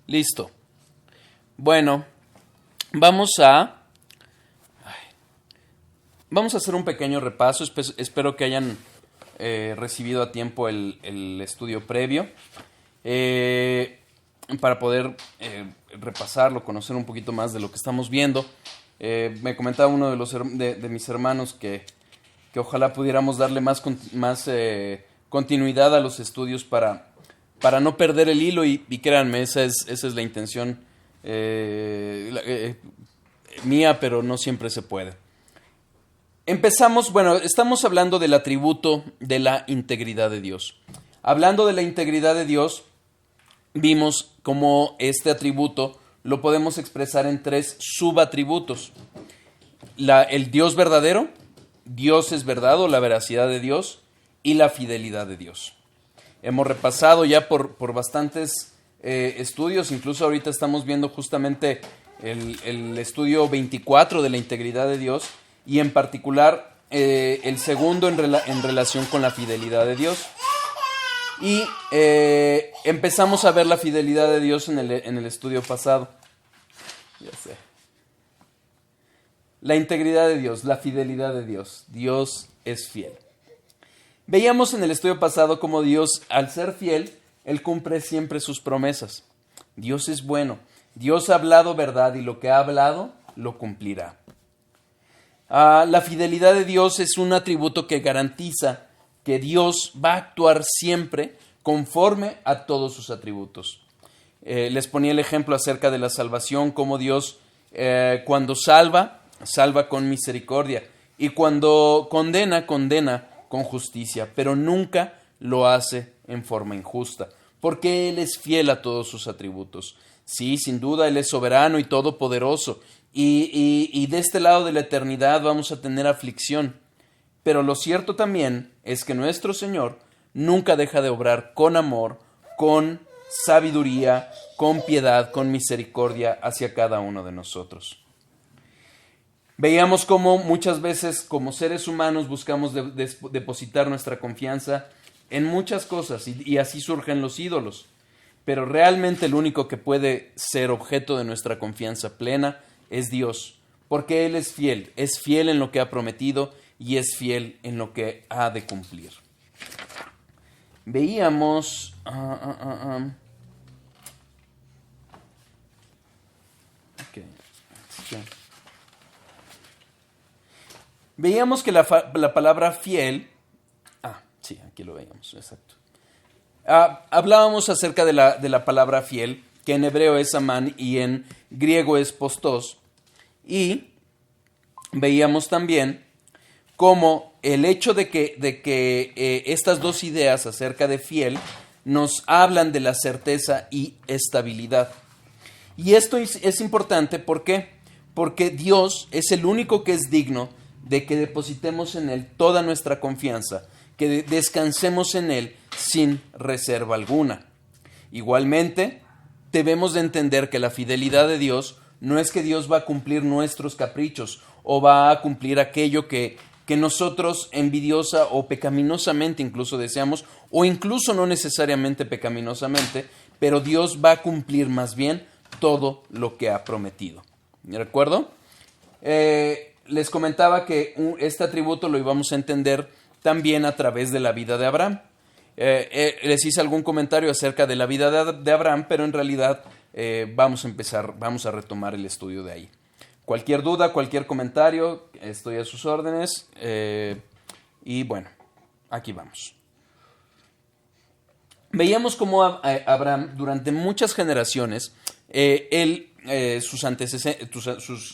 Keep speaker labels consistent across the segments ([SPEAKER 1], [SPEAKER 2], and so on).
[SPEAKER 1] Listo. Bueno, vamos a vamos a hacer un pequeño repaso. Espero que hayan recibido a tiempo el estudio previo para poder repasarlo, conocer un poquito más de lo que estamos viendo. Me comentaba uno de mis hermanos que ojalá pudiéramos darle más continuidad a los estudios para no perder el hilo y créanme, esa es la intención mía, pero no siempre se puede. Empezamos, estamos hablando del atributo de la integridad de Dios. Hablando de la integridad de Dios, vimos cómo este atributo lo podemos expresar en 3 subatributos. El Dios verdadero, Dios es verdad o la veracidad de Dios, y la fidelidad de Dios. Hemos repasado ya por bastantes estudios, incluso ahorita estamos viendo justamente el estudio 24 de la integridad de Dios, y en particular el segundo en relación con la fidelidad de Dios. Y empezamos a ver la fidelidad de Dios en el estudio pasado. Ya sé. La integridad de Dios, la fidelidad de Dios. Dios es fiel. Veíamos en el estudio pasado cómo Dios, al ser fiel, Él cumple siempre sus promesas. Dios es bueno. Dios ha hablado verdad y lo que ha hablado, lo cumplirá. La fidelidad de Dios es un atributo que garantiza que Dios va a actuar siempre conforme a todos sus atributos. Les ponía el ejemplo acerca de la salvación, cómo Dios cuando salva con misericordia, y cuando condena con justicia, pero nunca lo hace en forma injusta, porque Él es fiel a todos sus atributos. Sí, sin duda, Él es soberano y todopoderoso, y de este lado de la eternidad vamos a tener aflicción. Pero lo cierto también es que nuestro Señor nunca deja de obrar con amor, con sabiduría, con piedad, con misericordia hacia cada uno de nosotros. Veíamos cómo muchas veces como seres humanos buscamos depositar nuestra confianza en muchas cosas y así surgen los ídolos. Pero realmente el único que puede ser objeto de nuestra confianza plena es Dios, porque Él es fiel en lo que ha prometido y es fiel en lo que ha de cumplir. Veíamos Veíamos que la palabra fiel, sí, aquí lo veíamos, exacto. Hablábamos acerca de la palabra fiel, que en hebreo es amán y en griego es postos, y veíamos también cómo el hecho de que estas dos ideas acerca de fiel nos hablan de la certeza y estabilidad. Y esto es importante, ¿por qué? Porque Dios es el único que es digno de que depositemos en Él toda nuestra confianza, que descansemos en Él sin reserva alguna. Igualmente, debemos de entender que la fidelidad de Dios no es que Dios va a cumplir nuestros caprichos o va a cumplir aquello que nosotros envidiosa o pecaminosamente incluso deseamos, o incluso no necesariamente pecaminosamente, pero Dios va a cumplir más bien todo lo que ha prometido. ¿De acuerdo? Les comentaba que este atributo lo íbamos a entender también a través de la vida de Abraham. Les hice algún comentario acerca de la vida de Abraham, pero en realidad vamos a retomar el estudio de ahí. Cualquier duda, cualquier comentario, estoy a sus órdenes. Y bueno, aquí vamos. Veíamos cómo Abraham, durante muchas generaciones, sus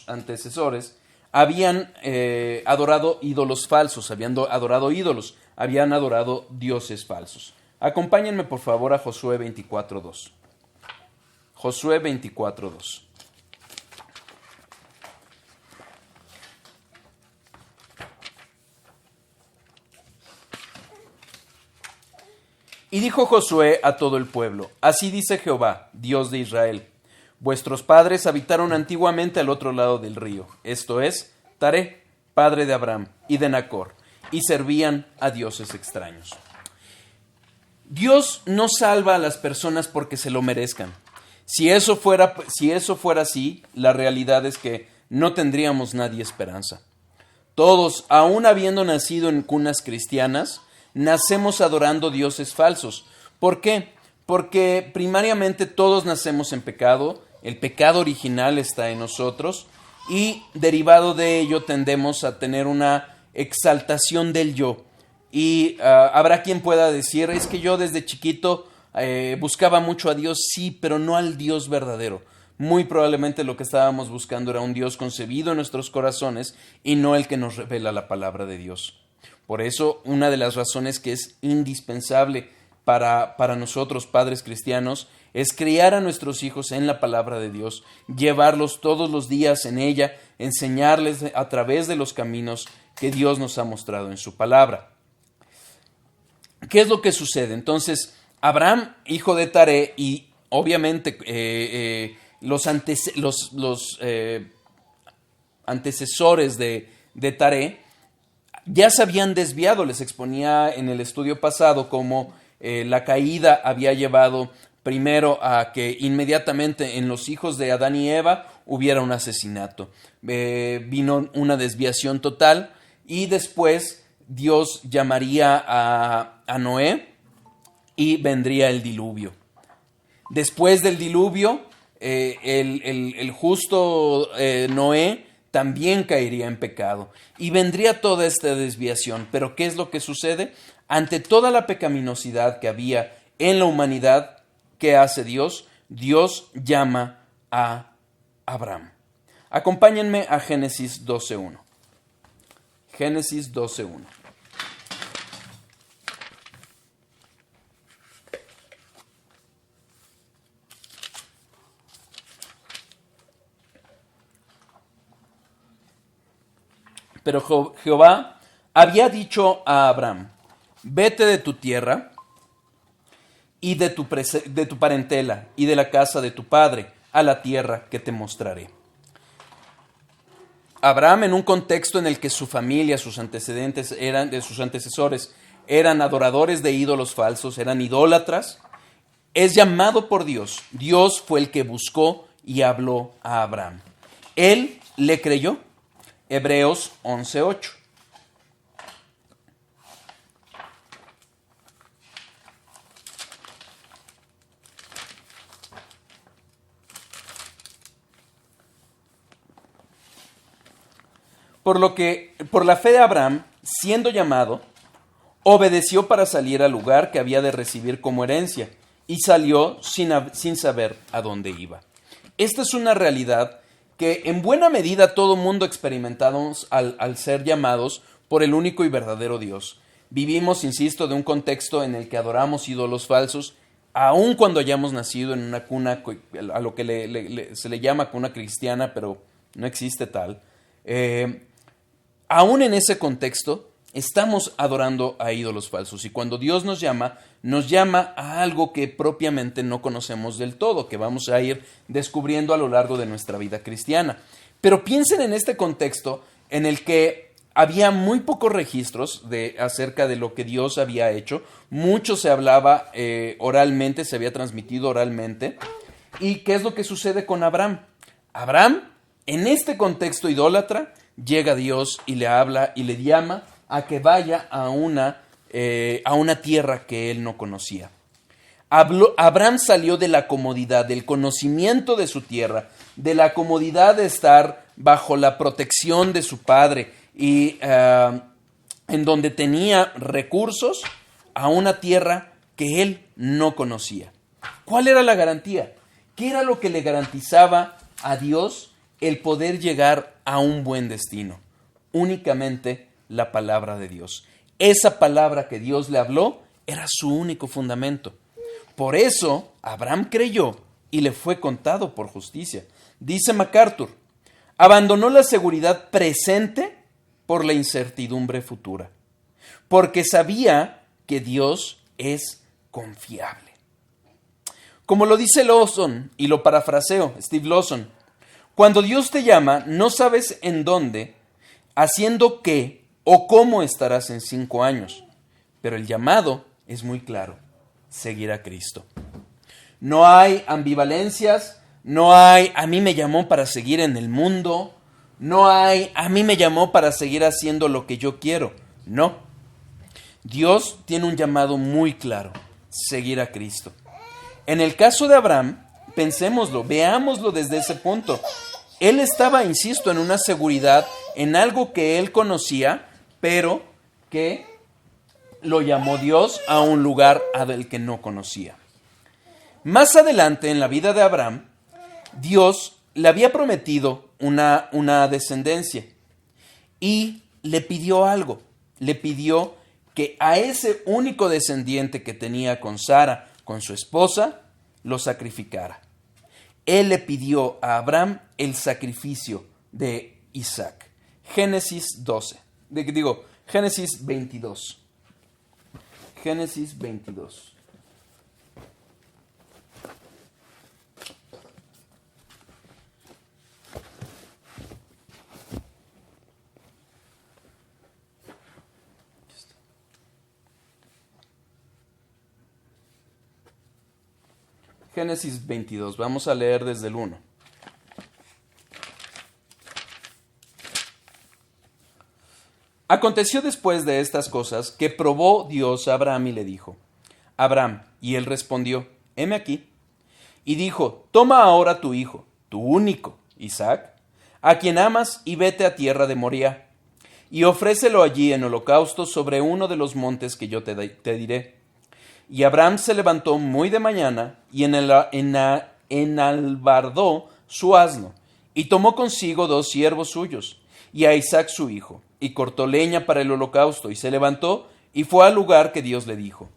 [SPEAKER 1] antecesores, habían adorado ídolos falsos, habían adorado dioses falsos. Acompáñenme por favor a Josué 24:2. Josué 24:2. Y dijo Josué a todo el pueblo: así dice Jehová, Dios de Israel: vuestros padres habitaron antiguamente al otro lado del río, esto es, Taré, padre de Abraham y de Nacor, y servían a dioses extraños. Dios no salva a las personas porque se lo merezcan, Si eso fuera así, la realidad es que no tendríamos nadie esperanza. Todos, aun habiendo nacido en cunas cristianas, nacemos adorando dioses falsos. ¿Por qué? Porque primariamente todos nacemos en pecado, el pecado original está en nosotros y derivado de ello tendemos a tener una exaltación del yo. Y habrá quien pueda decir, es que yo desde chiquito buscaba mucho a Dios, sí, pero no al Dios verdadero. Muy probablemente lo que estábamos buscando era un Dios concebido en nuestros corazones y no el que nos revela la palabra de Dios. Por eso, una de las razones que es indispensable para nosotros, padres cristianos, es criar a nuestros hijos en la palabra de Dios, llevarlos todos los días en ella, enseñarles a través de los caminos que Dios nos ha mostrado en su palabra. ¿Qué es lo que sucede? Entonces, Abraham, hijo de Taré, y obviamente los antecesores de Taré ya se habían desviado. Les exponía en el estudio pasado cómo la caída había llevado primero a que inmediatamente en los hijos de Adán y Eva hubiera un asesinato. Vino una desviación total y después Dios llamaría a Noé y vendría el diluvio. Después del diluvio, el justo Noé también caería en pecado y vendría toda esta desviación. Pero ¿qué es lo que sucede? Ante toda la pecaminosidad que había en la humanidad, ¿qué hace Dios? Dios llama a Abraham. Acompáñenme a Génesis 12.1. Génesis 12.1. Pero Jehová había dicho a Abraham, vete de tu tierra y de tu parentela y de la casa de tu padre a la tierra que te mostraré. Abraham, en un contexto en el que su familia, sus antecesores eran adoradores de ídolos falsos, eran idólatras, es llamado por Dios. Dios fue el que buscó y habló a Abraham. Él le creyó. Hebreos 11.8. Por la fe de Abraham, siendo llamado, obedeció para salir al lugar que había de recibir como herencia, y salió sin saber a dónde iba. Esta es una realidad que en buena medida todo mundo experimentamos al ser llamados por el único y verdadero Dios. Vivimos, insisto, de un contexto en el que adoramos ídolos falsos, aun cuando hayamos nacido en una cuna, a lo que se le llama cuna cristiana, pero no existe tal. Aún en ese contexto, estamos adorando a ídolos falsos. Y cuando Dios nos llama a algo que propiamente no conocemos del todo, que vamos a ir descubriendo a lo largo de nuestra vida cristiana. Pero piensen en este contexto en el que había muy pocos registros acerca de lo que Dios había hecho. Mucho se hablaba oralmente, se había transmitido oralmente. ¿Y qué es lo que sucede con Abraham? Abraham, en este contexto idólatra, llega a Dios y le habla y le llama a que vaya a una tierra que él no conocía. Abraham salió de la comodidad, del conocimiento de su tierra, de la comodidad de estar bajo la protección de su padre y en donde tenía recursos, a una tierra que él no conocía. ¿Cuál era la garantía? ¿Qué era lo que le garantizaba a Dios el poder llegar a un buen destino? Únicamente la palabra de Dios. Esa palabra que Dios le habló era su único fundamento. Por eso Abraham creyó y le fue contado por justicia. Dice MacArthur, abandonó la seguridad presente por la incertidumbre futura, porque sabía que Dios es confiable. Como lo dice Lawson, y lo parafraseo, Steve Lawson, cuando Dios te llama, no sabes en dónde, haciendo qué o cómo estarás en 5 años, pero el llamado es muy claro, seguir a Cristo. no hay ambivalencias, no hay a mí me llamó para seguir en el mundo, no hay a mí me llamó para seguir haciendo lo que yo quiero. No. Dios tiene un llamado muy claro, seguir a Cristo. En el caso de Abraham, pensémoslo, veámoslo desde ese punto. Él estaba, insisto, en una seguridad, en algo que él conocía, pero que lo llamó Dios a un lugar del que no conocía. Más adelante en la vida de Abraham, Dios le había prometido una descendencia y le pidió algo. Le pidió que a ese único descendiente que tenía con Sara, con su esposa, lo sacrificara. Él le pidió a Abraham el sacrificio de Isaac. Génesis 12. Génesis 22. Génesis 22. Génesis 22, vamos a leer desde el 1. Aconteció después de estas cosas que probó Dios a Abraham y le dijo, Abraham, y él respondió, heme aquí. Y dijo, toma ahora tu hijo, tu único, Isaac, a quien amas, y vete a tierra de Moriah, y ofrécelo allí en holocausto sobre uno de los montes que yo te diré. Y Abraham se levantó muy de mañana y enalbardó su asno, y tomó consigo 2 siervos suyos, y a Isaac su hijo, y cortó leña para el holocausto, y se levantó, y fue al lugar que Dios le dijo.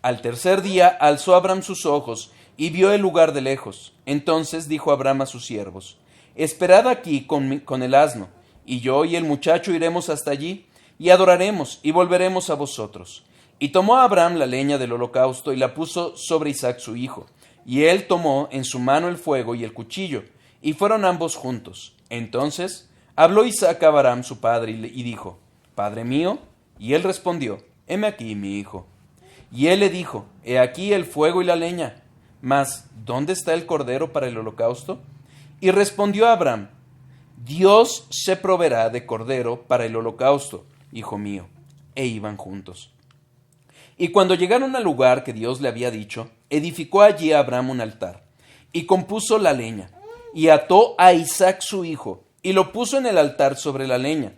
[SPEAKER 1] Al tercer día alzó Abraham sus ojos, y vio el lugar de lejos. Entonces dijo Abraham a sus siervos, esperad aquí con el asno, y yo y el muchacho iremos hasta allí, y adoraremos, y volveremos a vosotros. Y tomó a Abraham la leña del holocausto y la puso sobre Isaac su hijo. Y él tomó en su mano el fuego y el cuchillo, y fueron ambos juntos. Entonces habló Isaac a Abraham su padre y dijo, Padre mío. Y él respondió, heme aquí, mi hijo. Y él le dijo, he aquí el fuego y la leña, mas ¿dónde está el cordero para el holocausto? Y respondió Abraham, Dios se proveerá de cordero para el holocausto, hijo mío. E iban juntos. Y cuando llegaron al lugar que Dios le había dicho, edificó allí a Abraham un altar, y compuso la leña, y ató a Isaac su hijo, y lo puso en el altar sobre la leña.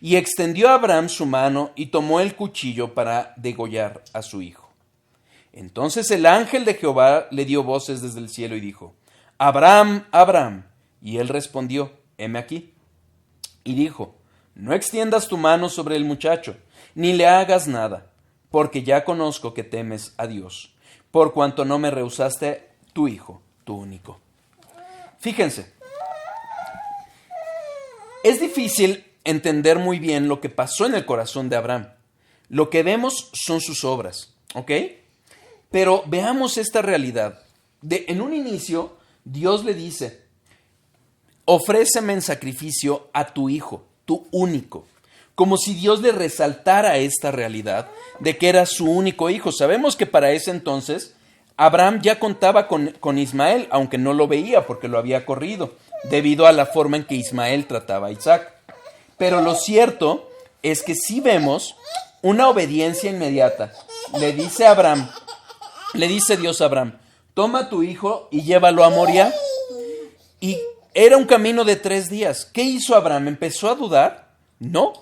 [SPEAKER 1] Y extendió a Abraham su mano, y tomó el cuchillo para degollar a su hijo. Entonces el ángel de Jehová le dio voces desde el cielo y dijo, Abraham, Abraham. Y él respondió, heme aquí. Y dijo, no extiendas tu mano sobre el muchacho, ni le hagas nada, porque ya conozco que temes a Dios, por cuanto no me rehusaste tu hijo, tu único. Fíjense, es difícil entender muy bien lo que pasó en el corazón de Abraham. Lo que vemos son sus obras, ¿ok? Pero veamos esta realidad. En un inicio, Dios le dice, ofréceme en sacrificio a tu hijo, tu único. Como si Dios le resaltara esta realidad de que era su único hijo. Sabemos que para ese entonces Abraham ya contaba con Ismael, aunque no lo veía porque lo había corrido, debido a la forma en que Ismael trataba a Isaac. Pero lo cierto es que sí vemos una obediencia inmediata. Le dice Dios a Abraham, toma tu hijo y llévalo a Moriah. Y era un camino de 3 días. ¿Qué hizo Abraham? ¿Empezó a dudar? No.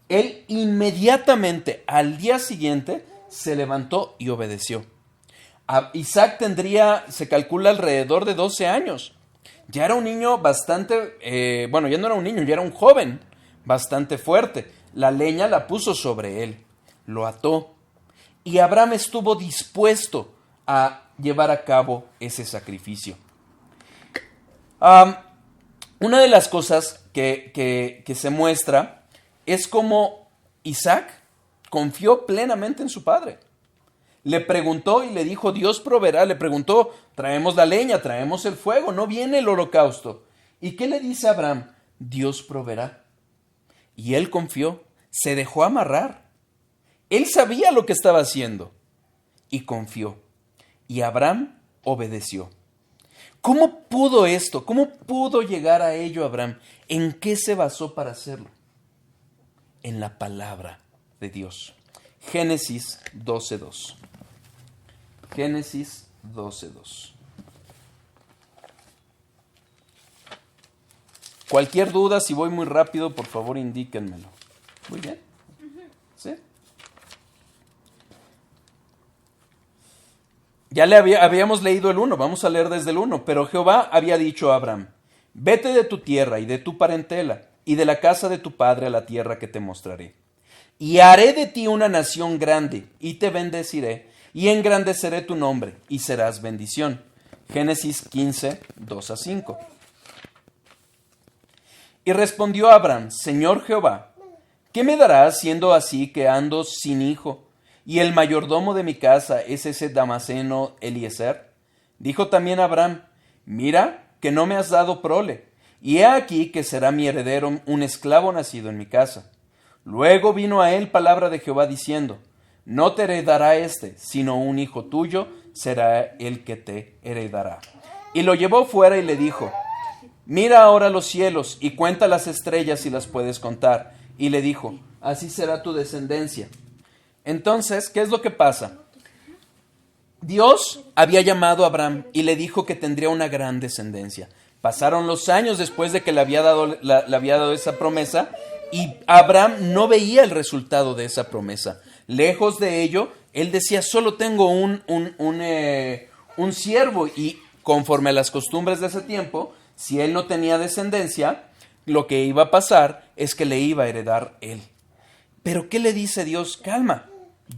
[SPEAKER 1] Él inmediatamente, al día siguiente, se levantó y obedeció. Isaac se calcula alrededor de 12 años. Ya era un niño bastante, ya no era un niño, ya era un joven bastante fuerte. La leña la puso sobre él, lo ató. Y Abraham estuvo dispuesto a llevar a cabo ese sacrificio. Una de las cosas que se muestra es como Isaac confió plenamente en su padre. Le preguntó y le dijo, Dios proveerá. Le preguntó, traemos la leña, traemos el fuego, no viene el holocausto. ¿Y qué le dice a Abraham? Dios proveerá. Y él confió, se dejó amarrar. Él sabía lo que estaba haciendo y confió. Y Abraham obedeció. ¿Cómo pudo esto? ¿Cómo pudo llegar a ello Abraham? ¿En qué se basó para hacerlo? En la palabra de Dios. Génesis 12:2. Génesis 12:2. Cualquier duda, si voy muy rápido, por favor indíquenmelo. Muy bien. ¿Sí? Ya habíamos leído el 1, vamos a leer desde el 1. Pero Jehová había dicho a Abraham, vete de tu tierra y de tu parentela y de la casa de tu padre a la tierra que te mostraré. Y haré de ti una nación grande y te bendeciré y engrandeceré tu nombre y serás bendición. Génesis 15, 2-5. Y respondió Abraham, Señor Jehová, ¿qué me darás siendo así que ando sin hijo? Y el mayordomo de mi casa es ese Damaseno Eliezer. Dijo también Abraham, mira que no me has dado prole, y he aquí que será mi heredero un esclavo nacido en mi casa. Luego vino a él palabra de Jehová diciendo, no te heredará sino un hijo tuyo será el que te heredará. Y lo llevó fuera y le dijo, mira ahora los cielos y cuenta las estrellas si las puedes contar. Y le dijo, así será tu descendencia. Entonces, ¿qué es lo que pasa? Dios había llamado a Abraham y le dijo que tendría una gran descendencia. Pasaron los años después de que le había dado esa promesa y Abraham no veía el resultado de esa promesa. Lejos de ello, él decía, solo tengo un siervo, y conforme a las costumbres de ese tiempo, si él no tenía descendencia, lo que iba a pasar es que le iba a heredar él. Pero ¿qué le dice Dios? Calma,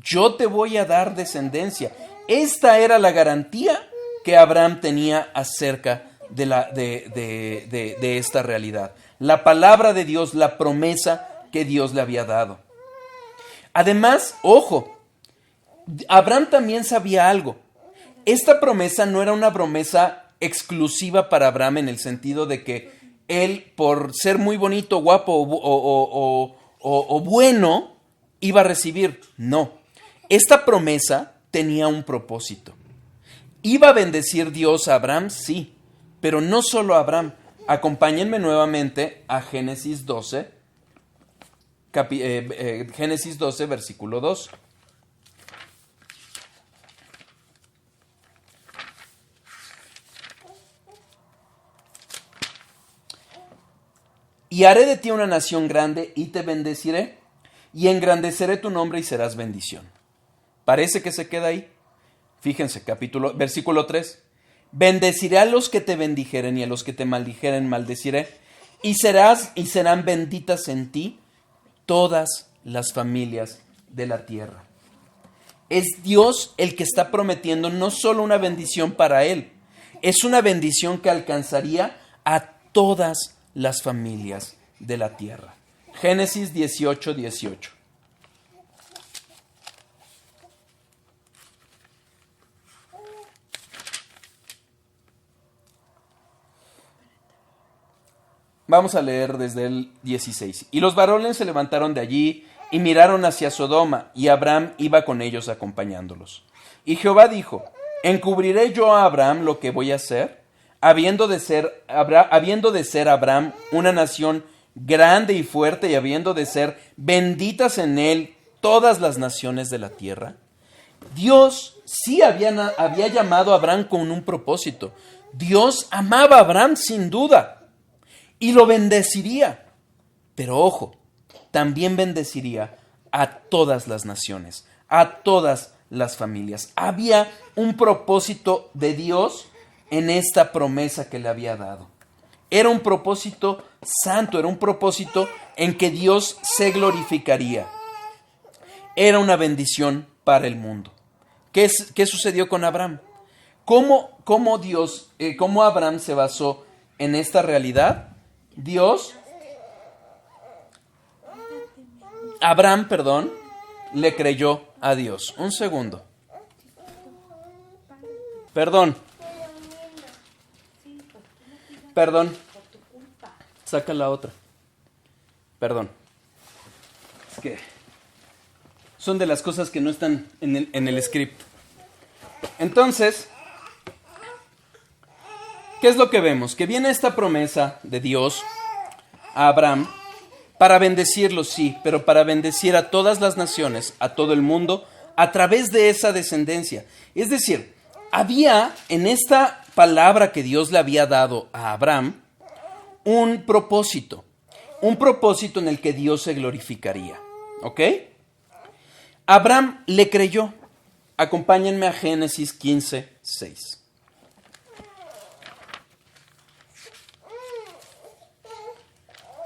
[SPEAKER 1] yo te voy a dar descendencia. Esta era la garantía que Abraham tenía acerca de esta realidad. La palabra de Dios, la promesa que Dios le había dado. Además, ojo, Abraham también sabía algo. Esta promesa no era una promesa exclusiva para Abraham en el sentido de que él, por ser muy bonito, guapo o bueno, iba a recibir. No, esta promesa tenía un propósito. ¿Iba a bendecir Dios a Abraham? Sí, pero no solo a Abraham. Acompáñenme nuevamente a Génesis 12, Génesis 12, versículo 2. Y haré de ti una nación grande y te bendeciré y engrandeceré tu nombre y serás bendición. Parece que se queda ahí. Fíjense, versículo 3. Bendeciré a los que te bendijeren y a los que te maldijeren maldeciré. Y serán benditas en ti todas las familias de la tierra. Es Dios el que está prometiendo no solo una bendición para él, es una bendición que alcanzaría a todas las familias de la tierra. Génesis 18, 18. Vamos a leer desde el 16. Y los varones se levantaron de allí y miraron hacia Sodoma, y Abraham iba con ellos acompañándolos. Y Jehová dijo, ¿encubriré yo a Abraham lo que voy a hacer? Habiendo de ser Abraham una nación grande y fuerte, y habiendo de ser benditas en él todas las naciones de la tierra. Dios sí había llamado a Abraham con un propósito. Dios amaba a Abraham sin duda y lo bendeciría. Pero ojo, también bendeciría a todas las naciones, a todas las familias. Había un propósito de Dios en esta promesa que le había dado. Era un propósito santo, era un propósito en que Dios se glorificaría. Era una bendición para el mundo. ¿Qué sucedió con Abraham? ¿Cómo Abraham se basó en esta realidad? Abraham, le creyó a Dios. Un segundo. Perdón. Saca la otra. Perdón. Es que son de las cosas que no están en el script. Entonces, ¿Qué es lo que vemos? Que viene esta promesa de Dios a Abraham para bendecirlo, sí, pero para bendecir a todas las naciones, a todo el mundo, a través de esa descendencia. Es decir, había en esta palabra que Dios le había dado a Abraham un propósito en el que Dios se glorificaría. ¿Ok? Abraham le creyó. Acompáñenme a Génesis 15, 6.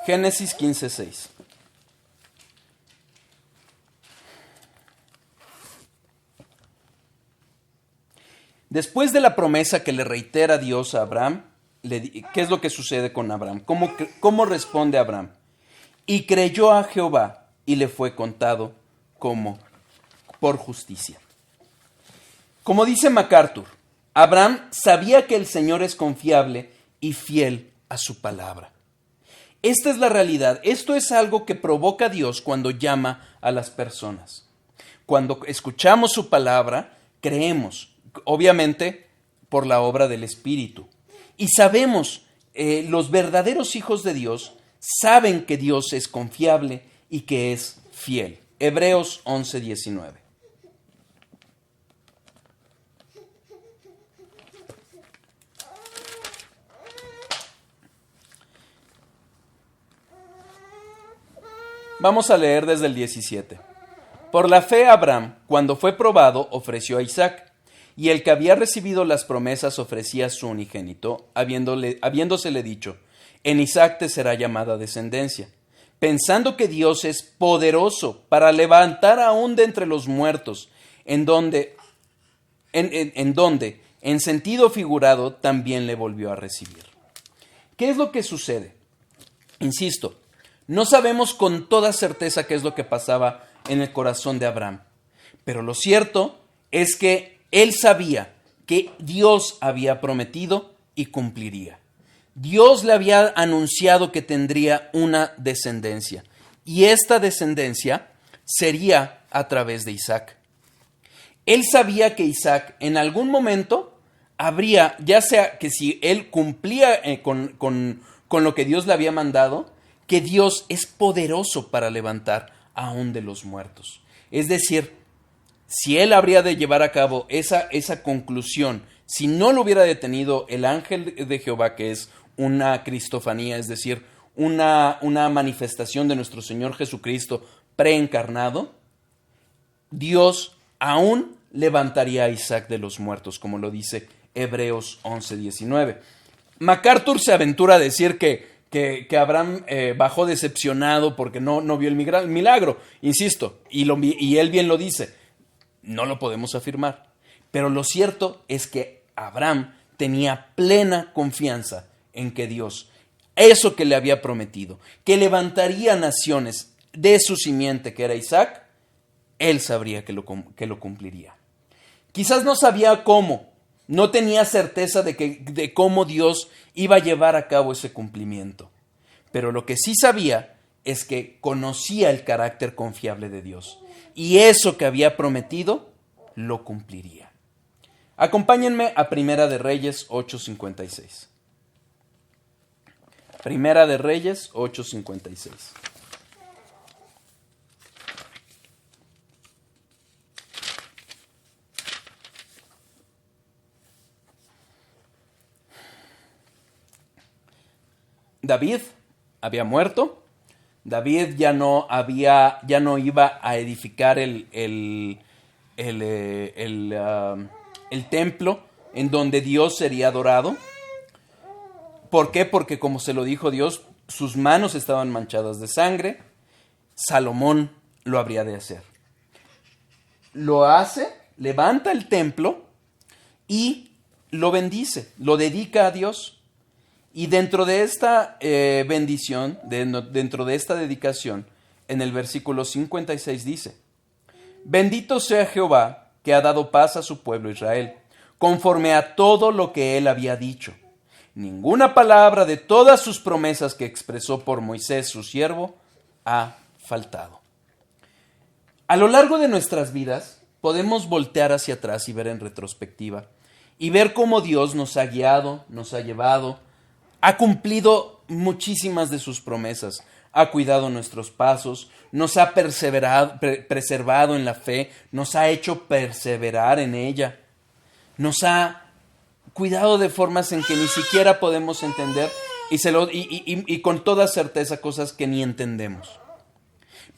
[SPEAKER 1] Génesis 15, 6. Después de la promesa que le reitera Dios a Abraham, ¿qué es lo que sucede con Abraham? ¿Cómo responde Abraham? Y creyó a Jehová y le fue contado como por justicia. Como dice MacArthur, Abraham sabía que el Señor es confiable y fiel a su palabra. Esta es la realidad. Esto es algo que provoca Dios cuando llama a las personas. Cuando escuchamos su palabra, creemos, obviamente por la obra del Espíritu. Y sabemos, los verdaderos hijos de Dios saben que Dios es confiable y que es fiel. Hebreos 11, 19. Vamos a leer desde el 17. Por la fe Abraham, cuando fue probado, ofreció a Isaac, y el que había recibido las promesas ofrecía a su unigénito, habiéndosele dicho, en Isaac te será llamada descendencia, pensando que Dios es poderoso para levantar aún de entre los muertos, en donde, en sentido figurado, también le volvió a recibir. ¿Qué es lo que sucede? Insisto, no sabemos con toda certeza qué es lo que pasaba en el corazón de Abraham, pero lo cierto es que él sabía que Dios había prometido y cumpliría. Dios le había anunciado que tendría una descendencia, y esta descendencia sería a través de Isaac. Él sabía que Isaac en algún momento habría, ya sea que si él cumplía con lo que Dios le había mandado, que Dios es poderoso para levantar aún de los muertos. Es decir, si él habría de llevar a cabo esa conclusión, si no lo hubiera detenido el ángel de Jehová, que es una cristofanía, es decir, una manifestación de nuestro Señor Jesucristo preencarnado, Dios aún levantaría a Isaac de los muertos, como lo dice Hebreos 11, 19. MacArthur se aventura a decir que Abraham bajó decepcionado porque no vio el milagro, insisto, y él bien lo dice, no lo podemos afirmar, pero lo cierto es que Abraham tenía plena confianza en que Dios, eso que le había prometido, que levantaría naciones de su simiente que era Isaac, él sabría que lo cumpliría. Quizás no sabía cómo, no tenía certeza de cómo Dios iba a llevar a cabo ese cumplimiento. Pero lo que sí sabía es que conocía el carácter confiable de Dios. Y eso que había prometido, lo cumpliría. Acompáñenme a Primera de Reyes 8:56. Primera de Reyes 8:56. David había muerto. David ya no iba a edificar el templo en donde Dios sería adorado. ¿Por qué? Porque como se lo dijo Dios, sus manos estaban manchadas de sangre. Salomón lo habría de hacer. Lo hace, levanta el templo y lo bendice, lo dedica a Dios. Y dentro de esta bendición, dentro de esta dedicación, en el versículo 56 dice, bendito sea Jehová, que ha dado paz a su pueblo Israel, conforme a todo lo que él había dicho. Ninguna palabra de todas sus promesas que expresó por Moisés, su siervo, ha faltado. A lo largo de nuestras vidas, podemos voltear hacia atrás y ver en retrospectiva y ver cómo Dios nos ha guiado, nos ha llevado, ha cumplido muchísimas de sus promesas, ha cuidado nuestros pasos, nos ha preservado en la fe, nos ha hecho perseverar en ella, nos ha cuidado de formas en que ni siquiera podemos entender y con toda certeza cosas que ni entendemos.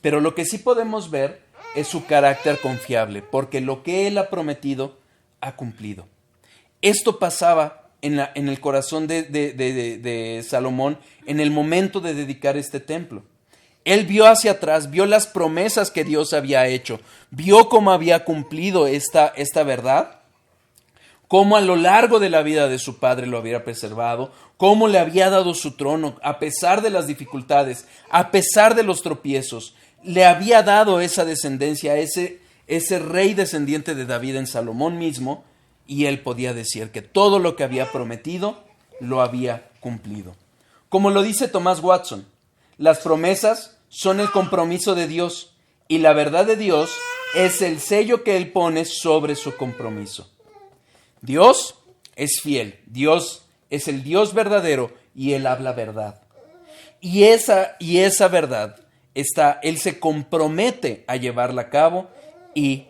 [SPEAKER 1] Pero lo que sí podemos ver es su carácter confiable, porque lo que Él ha prometido ha cumplido. Esto pasaba en el corazón de Salomón en el momento de dedicar este templo. Él vio hacia atrás, vio las promesas que Dios había hecho, vio cómo había cumplido esta verdad, cómo a lo largo de la vida de su padre lo había preservado, cómo le había dado su trono a pesar de las dificultades, a pesar de los tropiezos, le había dado esa descendencia, ese rey descendiente de David en Salomón mismo, y él podía decir que todo lo que había prometido lo había cumplido. Como lo dice Thomas Watson, las promesas son el compromiso de Dios y la verdad de Dios es el sello que Él pone sobre su compromiso. Dios es fiel, Dios es el Dios verdadero y Él habla verdad. Y esa verdad Él se compromete a llevarla a cabo y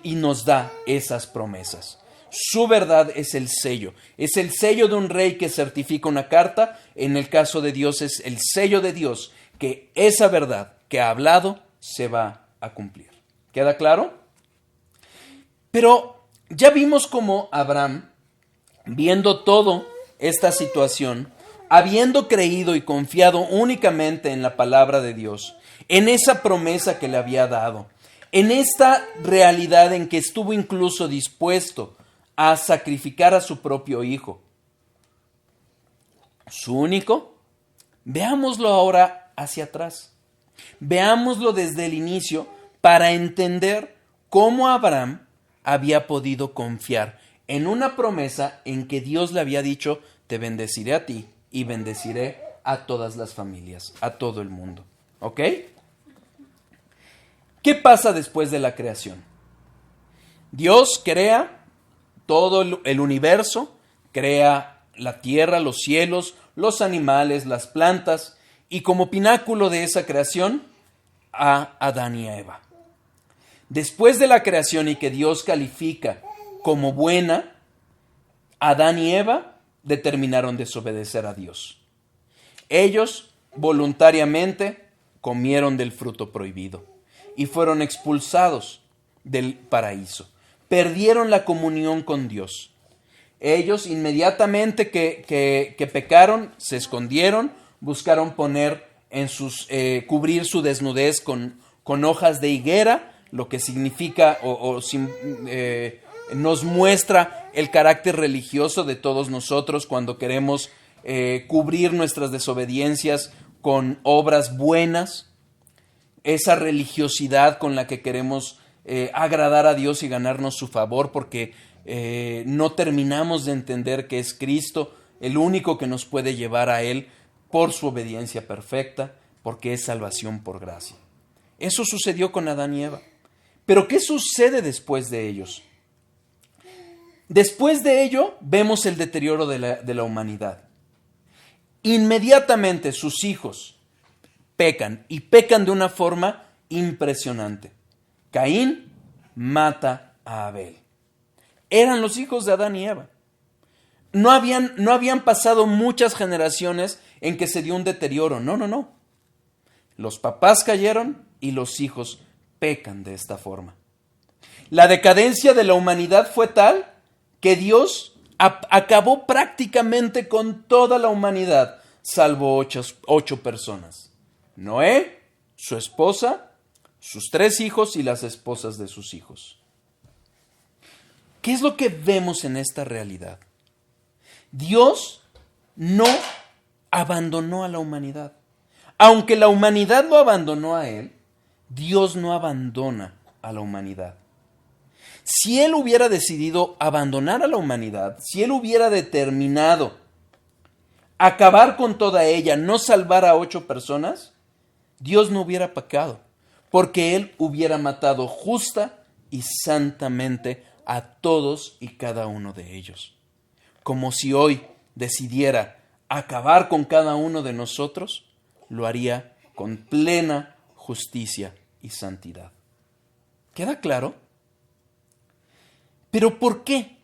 [SPEAKER 1] nos da esas promesas. Su verdad es el sello de un rey que certifica una carta. En el caso de Dios es el sello de Dios, que esa verdad que ha hablado se va a cumplir. ¿Queda claro? Pero ya vimos cómo Abraham, viendo toda esta situación, habiendo creído y confiado únicamente en la palabra de Dios, en esa promesa que le había dado, en esta realidad en que estuvo incluso dispuesto a sacrificar a su propio hijo, su único, veámoslo ahora hacia atrás. Veámoslo desde el inicio para entender cómo Abraham había podido confiar en una promesa en que Dios le había dicho: te bendeciré a ti y bendeciré a todas las familias, a todo el mundo. ¿Ok? ¿Qué pasa después de la creación? Dios crea todo el universo, crea la tierra, los cielos, los animales, las plantas, y como pináculo de esa creación, a Adán y a Eva. Después de la creación y que Dios califica como buena, Adán y Eva determinaron desobedecer a Dios. Ellos voluntariamente comieron del fruto prohibido y fueron expulsados del paraíso. Perdieron la comunión con Dios. Ellos inmediatamente que pecaron, se escondieron, buscaron poner cubrir su desnudez con hojas de higuera, lo que significa nos muestra el carácter religioso de todos nosotros cuando queremos cubrir nuestras desobediencias con obras buenas, esa religiosidad con la que queremos agradar a Dios y ganarnos su favor, porque no terminamos de entender que es Cristo el único que nos puede llevar a Él por su obediencia perfecta, porque es salvación por gracia. Eso sucedió con Adán y Eva. Pero ¿qué sucede después de ellos? Después de ello vemos el deterioro de la humanidad. Inmediatamente sus hijos pecan, y pecan de una forma impresionante. Caín mata a Abel. Eran los hijos de Adán y Eva. No habían pasado muchas generaciones en que se dio un deterioro. No. Los papás cayeron y los hijos pecan de esta forma. La decadencia de la humanidad fue tal que Dios acabó prácticamente con toda la humanidad, salvo 8 personas. Noé, su esposa, sus 3 hijos y las esposas de sus hijos. ¿Qué es lo que vemos en esta realidad? Dios no abandonó a la humanidad. Aunque la humanidad lo abandonó a Él, Dios no abandona a la humanidad. Si Él hubiera decidido abandonar a la humanidad, si Él hubiera determinado acabar con toda ella, no salvar a 8 personas, Dios no hubiera pecado, porque Él hubiera matado justa y santamente a todos y cada uno de ellos. Como si hoy decidiera acabar con cada uno de nosotros, lo haría con plena justicia y santidad. ¿Queda claro? ¿Pero por qué?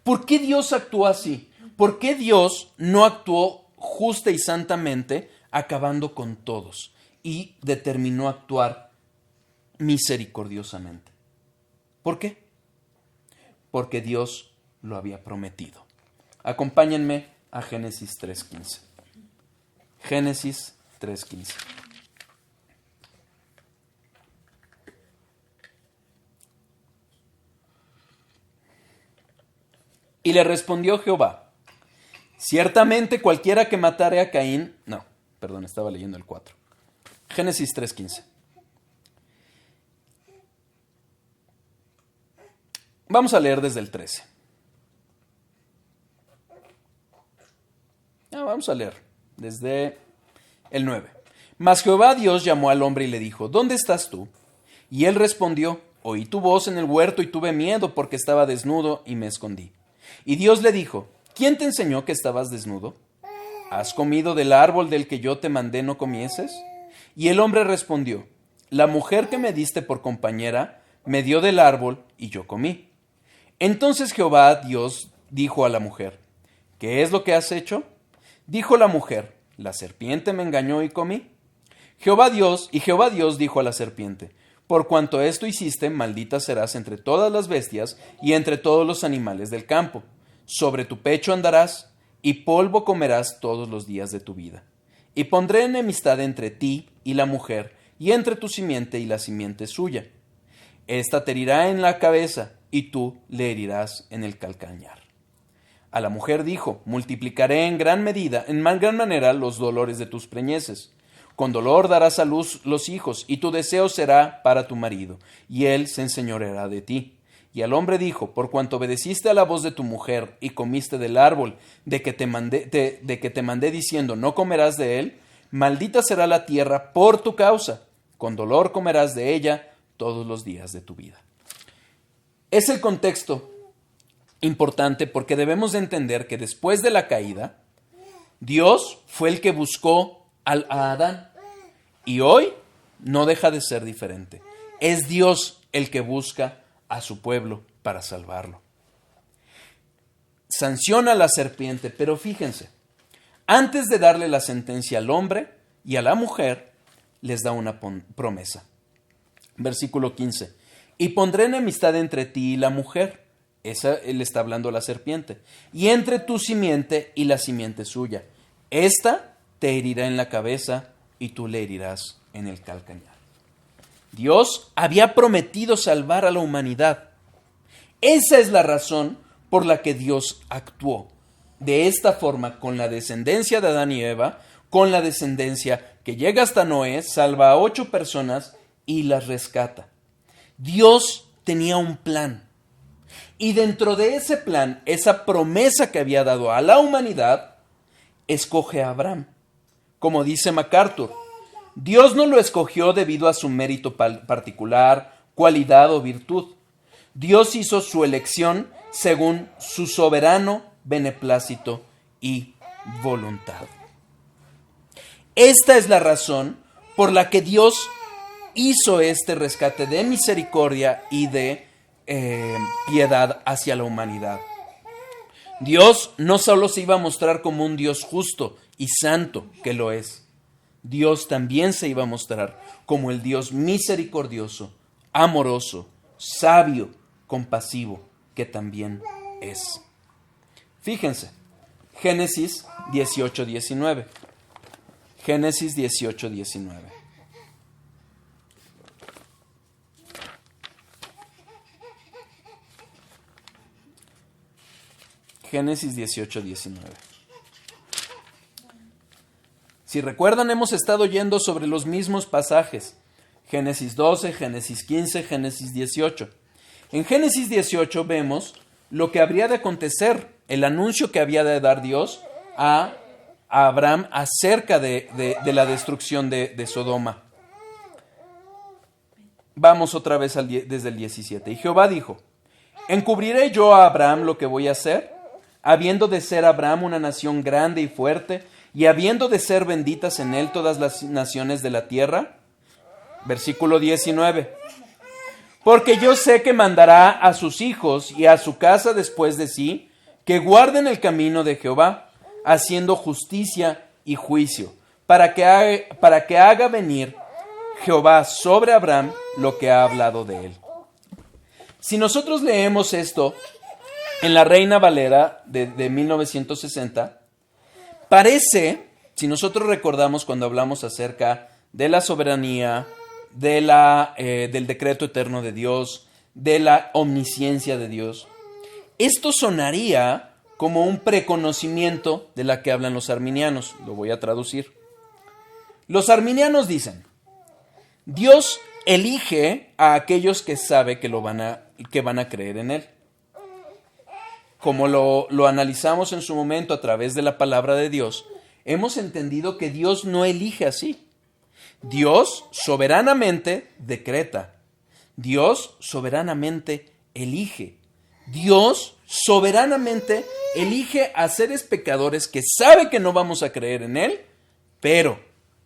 [SPEAKER 1] ¿Por qué Dios actuó así? ¿Por qué Dios no actuó justa y santamente acabando con todos y determinó actuar misericordiosamente? ¿Por qué? Porque Dios lo había prometido. Acompáñenme a Génesis 3:15. Génesis 3:15. Y le respondió Jehová: ciertamente cualquiera que matare a Caín... No, perdón, estaba leyendo el 4. Génesis 3:15. Vamos a leer desde el 13. Vamos a leer desde el 9. Mas Jehová Dios llamó al hombre y le dijo: ¿dónde estás tú? Y él respondió: oí tu voz en el huerto y tuve miedo porque estaba desnudo y me escondí. Y Dios le dijo: ¿quién te enseñó que estabas desnudo? ¿Has comido del árbol del que yo te mandé no comieses? Y el hombre respondió: la mujer que me diste por compañera me dio del árbol y yo comí. Entonces Jehová Dios dijo a la mujer: ¿qué es lo que has hecho? Dijo la mujer: la serpiente me engañó y comí. Jehová Dios dijo a la serpiente: por cuanto esto hiciste, maldita serás entre todas las bestias y entre todos los animales del campo. Sobre tu pecho andarás, y polvo comerás todos los días de tu vida. Y pondré enemistad entre ti y la mujer, y entre tu simiente y la simiente suya. Esta te herirá en la cabeza, y tú le herirás en el calcañar. A la mujer dijo: multiplicaré en gran manera los dolores de tus preñeces. Con dolor darás a luz los hijos, y tu deseo será para tu marido, y él se enseñoreará de ti. Y al hombre dijo: por cuanto obedeciste a la voz de tu mujer, y comiste del árbol de que te mandé diciendo: no comerás de él, maldita será la tierra por tu causa, con dolor comerás de ella todos los días de tu vida. Es el contexto importante porque debemos de entender que después de la caída, Dios fue el que buscó a Adán. Y hoy no deja de ser diferente. Es Dios el que busca a su pueblo para salvarlo. Sanciona a la serpiente, pero fíjense, antes de darle la sentencia al hombre y a la mujer, les da una promesa. Versículo 15. Y pondré enemistad entre ti y la mujer. Esa él está hablando a la serpiente. Y entre tu simiente y la simiente suya. Esta te herirá en la cabeza y tú le herirás en el calcañar. Dios había prometido salvar a la humanidad. Esa es la razón por la que Dios actuó de esta forma con la descendencia de Adán y Eva, con la descendencia que llega hasta Noé, salva a 8 personas y las rescata. Dios tenía un plan. Y dentro de ese plan, esa promesa que había dado a la humanidad, escoge a Abraham. Como dice MacArthur, Dios no lo escogió debido a su mérito particular, cualidad o virtud. Dios hizo su elección según su soberano beneplácito y voluntad. Esta es la razón por la que Dios hizo este rescate de misericordia y de piedad hacia la humanidad. Dios no solo se iba a mostrar como un Dios justo y santo, que lo es. Dios también se iba a mostrar como el Dios misericordioso, amoroso, sabio, compasivo, que también es. Fíjense, Génesis 18:19. Génesis 18:19. Génesis 18:19. Si recuerdan, hemos estado yendo sobre los mismos pasajes. Génesis 12, Génesis 15, Génesis 18. En Génesis 18 vemos lo que habría de acontecer, el anuncio que había de dar Dios a Abraham acerca de la destrucción de Sodoma. Vamos otra vez desde el 17. Y Jehová dijo: ¿Encubriré yo a Abraham lo que voy a hacer? Habiendo de ser Abraham una nación grande y fuerte, y habiendo de ser benditas en él todas las naciones de la tierra. Versículo 19. Porque yo sé que mandará a sus hijos y a su casa después de sí, que guarden el camino de Jehová, haciendo justicia y juicio, para que haga venir Jehová sobre Abraham lo que ha hablado de él. Si nosotros leemos esto en la Reina Valera de 1960, parece, si nosotros recordamos cuando hablamos acerca de la soberanía, del decreto eterno de Dios, de la omnisciencia de Dios, esto sonaría como un preconocimiento de la que hablan los arminianos. Lo voy a traducir. Los arminianos dicen: Dios elige a aquellos que sabe que van a creer en Él. Como lo analizamos en su momento a través de la palabra de Dios, hemos entendido que Dios no elige así. Dios soberanamente decreta. Dios soberanamente elige. Dios soberanamente elige a seres pecadores que sabe que no vamos a creer en Él, pero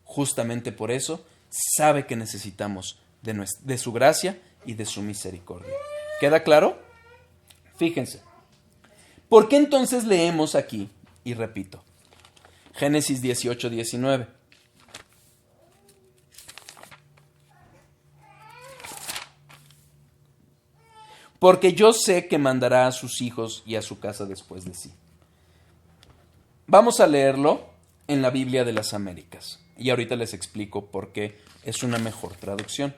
[SPEAKER 1] justamente por eso sabe que necesitamos de su gracia y de su misericordia. ¿Queda claro? Fíjense. ¿Por qué entonces leemos aquí? Y repito, Génesis 18, 19. Porque yo sé que mandará a sus hijos y a su casa después de sí. Vamos a leerlo en la Biblia de las Américas. Y ahorita les explico por qué es una mejor traducción.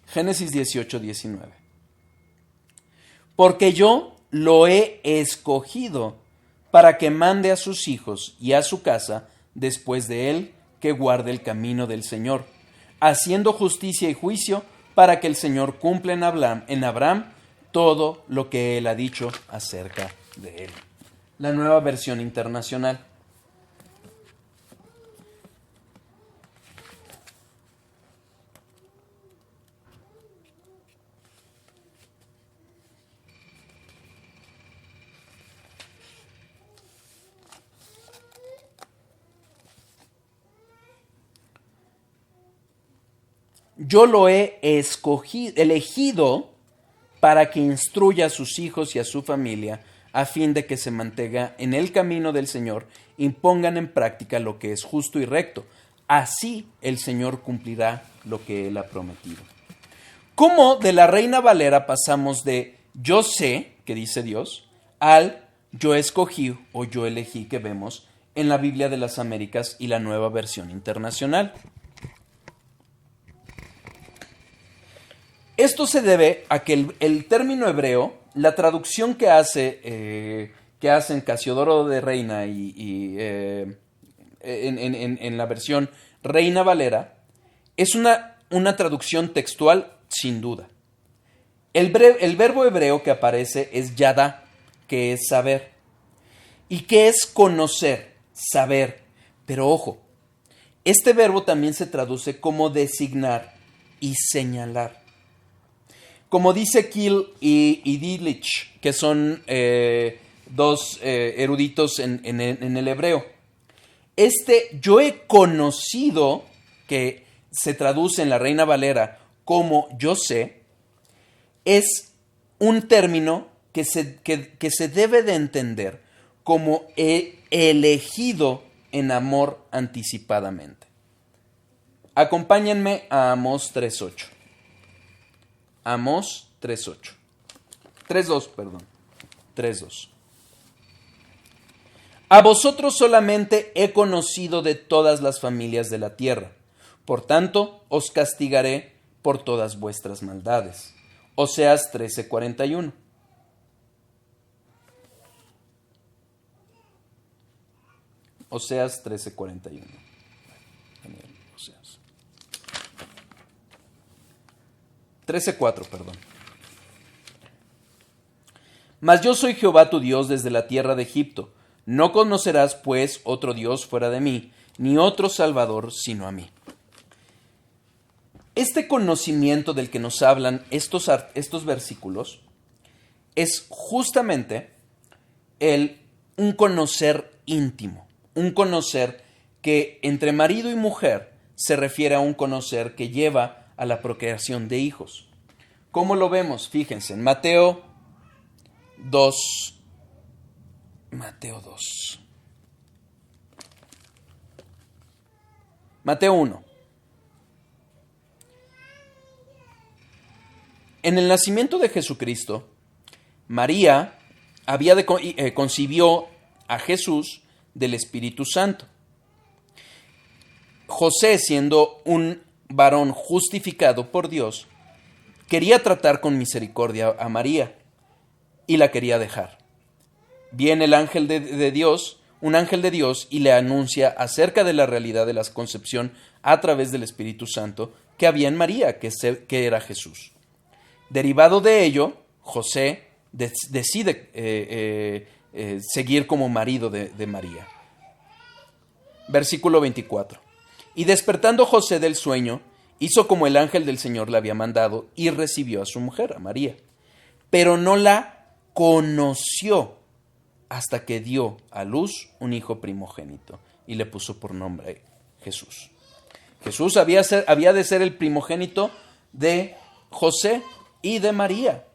[SPEAKER 1] Génesis 18, 19. Porque yo lo he escogido para que mande a sus hijos y a su casa después de él, que guarde el camino del Señor, haciendo justicia y juicio, para que el Señor cumpla en Abraham todo lo que él ha dicho acerca de él. La Nueva Versión Internacional. Yo lo he elegido para que instruya a sus hijos y a su familia, a fin de que se mantenga en el camino del Señor y pongan en práctica lo que es justo y recto. Así el Señor cumplirá lo que Él ha prometido. ¿Cómo de la Reina Valera pasamos de yo sé, que dice Dios, al yo escogí o yo elegí, que vemos en la Biblia de las Américas y la Nueva Versión Internacional? Esto se debe a que el término hebreo, la traducción que hacen Casiodoro de Reina y en la versión Reina Valera, es una traducción textual sin duda. El verbo hebreo que aparece es yada, que es saber, y que es conocer, saber. Pero ojo, este verbo también se traduce como designar y señalar. Como dice Kiel y Delitzsch, que son dos eruditos en el hebreo. Yo he conocido, que se traduce en la Reina Valera como yo sé, es un término que se debe de entender como he elegido en amor anticipadamente. Acompáñenme a Amós 3.8. Amós 3.8. 3.2, perdón. 3.2. A vosotros solamente he conocido de todas las familias de la tierra. Por tanto, os castigaré por todas vuestras maldades. Oseas 13:41. Oseas 13:41. 13:4, perdón. Mas yo soy Jehová tu Dios desde la tierra de Egipto. No conocerás, pues, otro Dios fuera de mí, ni otro Salvador sino a mí. Este conocimiento del que nos hablan estos versículos es justamente un conocer íntimo, un conocer que entre marido y mujer se refiere a un conocer que lleva a la procreación de hijos. ¿Cómo lo vemos? Fíjense, en Mateo 2. Mateo 1. En el nacimiento de Jesucristo, María concibió a Jesús del Espíritu Santo. José, siendo un varón justificado por Dios, quería tratar con misericordia a María y la quería dejar. Viene el ángel de Dios, un ángel de Dios, y le anuncia acerca de la realidad de la concepción a través del Espíritu Santo que había en María, que era Jesús. Derivado de ello, José decide seguir como marido de María. Versículo 24. Y despertando José del sueño, hizo como el ángel del Señor le había mandado y recibió a su mujer, a María. Pero no la conoció hasta que dio a luz un hijo primogénito y le puso por nombre Jesús. Jesús había de ser el primogénito de José y de María.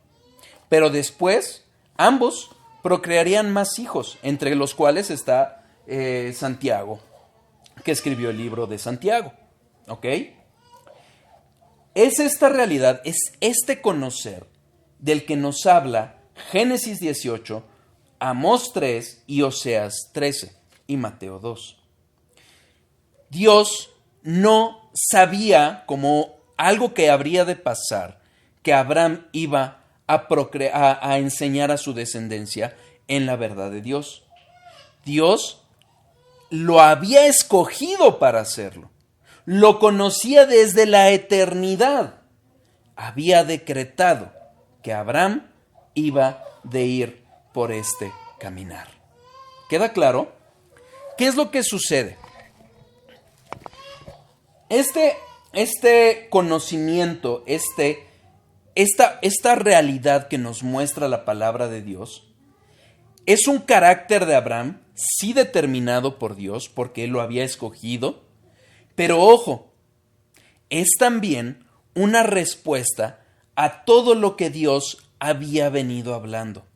[SPEAKER 1] Pero después ambos procrearían más hijos, entre los cuales está Santiago, que escribió el libro de Santiago. ¿Ok? Es esta realidad, es este conocer del que nos habla Génesis 18, Amós 3 y Oseas 13 y Mateo 2. Dios no sabía, como algo que habría de pasar, que Abraham iba a enseñar a su descendencia en la verdad de Dios. Dios lo había escogido para hacerlo. Lo conocía desde la eternidad. Había decretado que Abraham iba de ir por este caminar. ¿Queda claro? ¿Qué es lo que sucede? Este conocimiento, esta realidad que nos muestra la palabra de Dios, es un carácter de Abraham, sí determinado por Dios, porque él lo había escogido, pero ojo, es también una respuesta a todo lo que Dios había venido hablando.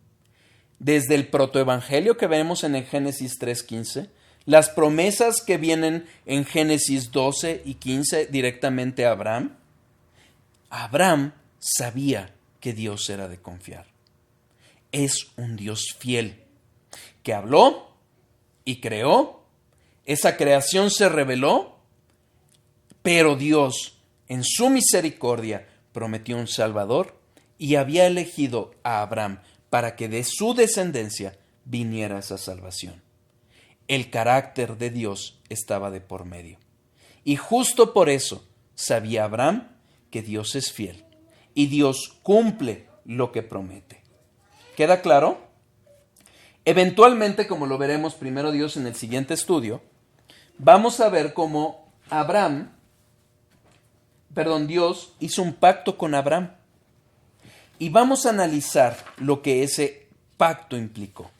[SPEAKER 1] Desde el protoevangelio que vemos en el Génesis 3:15, las promesas que vienen en Génesis 12 y 15 directamente a Abraham, Abraham sabía que Dios era de confiar. Es un Dios fiel, que habló y creó, esa creación se reveló, pero Dios, en su misericordia, prometió un Salvador y había elegido a Abraham para que de su descendencia viniera esa salvación. El carácter de Dios estaba de por medio. Y justo por eso sabía Abraham que Dios es fiel y Dios cumple lo que promete. ¿Queda claro? Eventualmente, como lo veremos primero Dios en el siguiente estudio, vamos a ver cómo Dios hizo un pacto con Abraham. Y vamos a analizar lo que ese pacto implicó.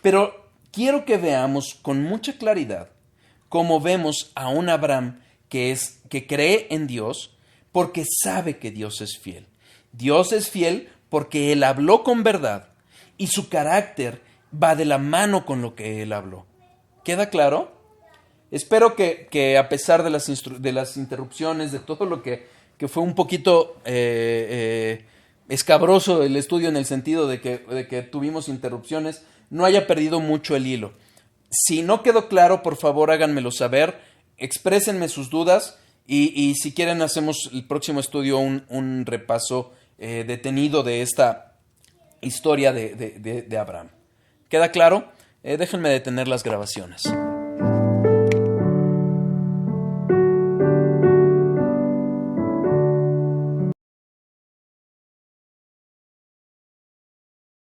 [SPEAKER 1] Pero quiero que veamos con mucha claridad cómo vemos a un Abraham que cree en Dios porque sabe que Dios es fiel. Dios es fiel porque Él habló con verdad y su carácter va de la mano con lo que Él habló. ¿Queda claro? Espero que a pesar de las interrupciones, de todo lo que fue un poquito escabroso el estudio en el sentido de que tuvimos interrupciones, no haya perdido mucho el hilo. Si no quedó claro, por favor háganmelo saber, exprésenme sus dudas y si quieren hacemos el próximo estudio un repaso detenido de esta historia de Abraham. ¿Queda claro? Déjenme detener las grabaciones.